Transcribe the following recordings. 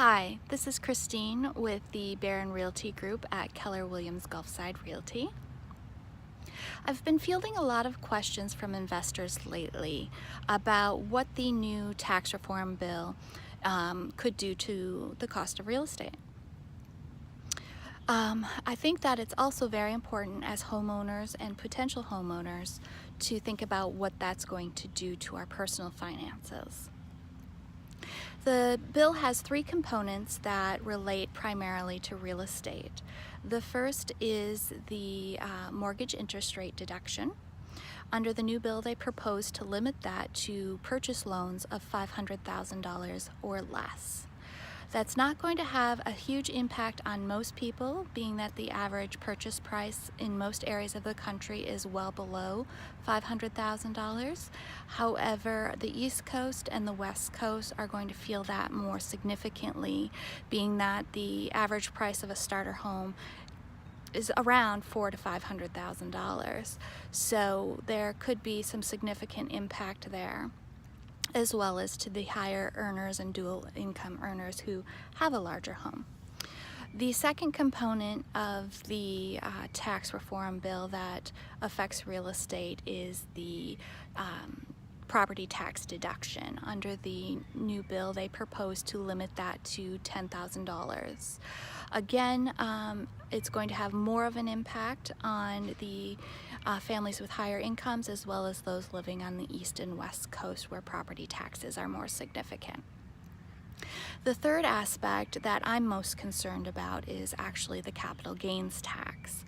Hi, this is Christine with the Barron Realty Group at Keller Williams Gulfside Realty. I've been fielding a lot of questions from investors lately about what the new tax reform bill could do to the cost of real estate. I think that it's also very important as homeowners and potential homeowners to think about what that's going to do to our personal finances. The bill has three components that relate primarily to real estate. The first is the mortgage interest rate deduction. Under the new bill, they propose to limit that to purchase loans of $500,000 or less. That's not going to have a huge impact on most people, being that the average purchase price in most areas of the country is well below $500,000. However, the East Coast and the West Coast are going to feel that more significantly, being that the average price of a starter home is around $400,000 to $500,000. So there could be some significant impact there, as well as to the higher earners and dual income earners who have a larger home. The second component of the tax reform bill that affects real estate is the property tax deduction. Under the new bill, they propose to limit that to $10,000. Again, it's going to have more of an impact on the families with higher incomes, as well as those living on the East and West Coast where property taxes are more significant. The third aspect that I'm most concerned about is actually the capital gains tax.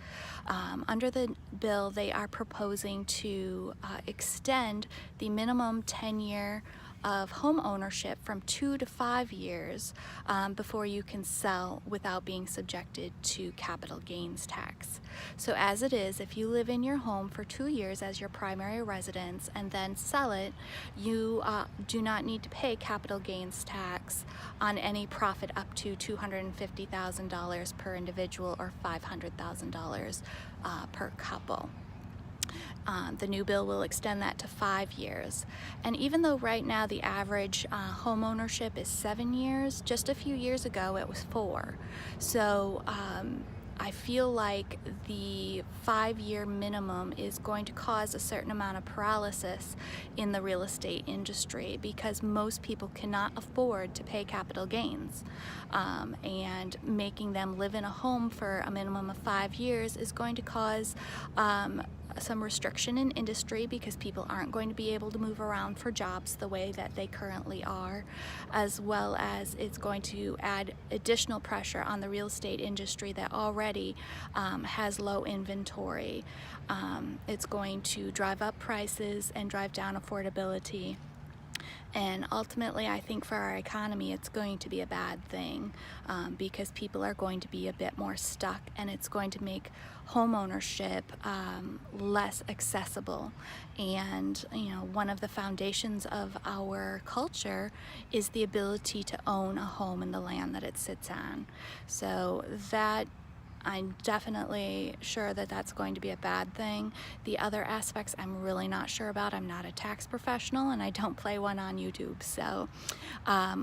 Under the bill, they are proposing to extend the minimum tenure of home ownership from 2 to 5 years before you can sell without being subjected to capital gains tax. So as it is, if you live in your home for 2 years as your primary residence and then sell it, you do not need to pay capital gains tax on any profit up to $250,000 per individual or $500,000 per couple. The new bill will extend that to 5 years. And even though right now the average home ownership is 7 years, just a few years ago it was 4. So I feel like the 5-year minimum is going to cause a certain amount of paralysis in the real estate industry because most people cannot afford to pay capital gains. And making them live in a home for a minimum of 5 years is going to cause some restriction in industry because people aren't going to be able to move around for jobs the way that they currently are, as well as it's going to add additional pressure on the real estate industry that already has low inventory. It's going to drive up prices and drive down affordability. And ultimately, I think for our economy, it's going to be a bad thing because people are going to be a bit more stuck, and it's going to make home ownership less accessible. And one of the foundations of our culture is the ability to own a home in the land that it sits on. So that I'm definitely sure that that's going to be a bad thing. The other aspects I'm really not sure about. I'm not a tax professional and I don't play one on YouTube. So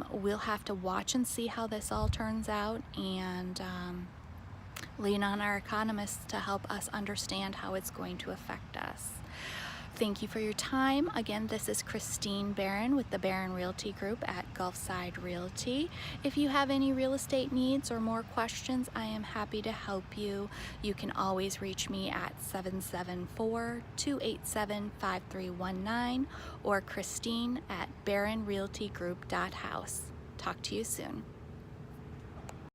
we'll have to watch and see how this all turns out and lean on our economists to help us understand how it's going to affect us. Thank you for your time. Again, this is Christine Barron with the Barron Realty Group at Gulfside Realty. If you have any real estate needs or more questions, I am happy to help you. You can always reach me at 774-287-5319 or Christine at barronrealtygroup.house. Talk to you soon.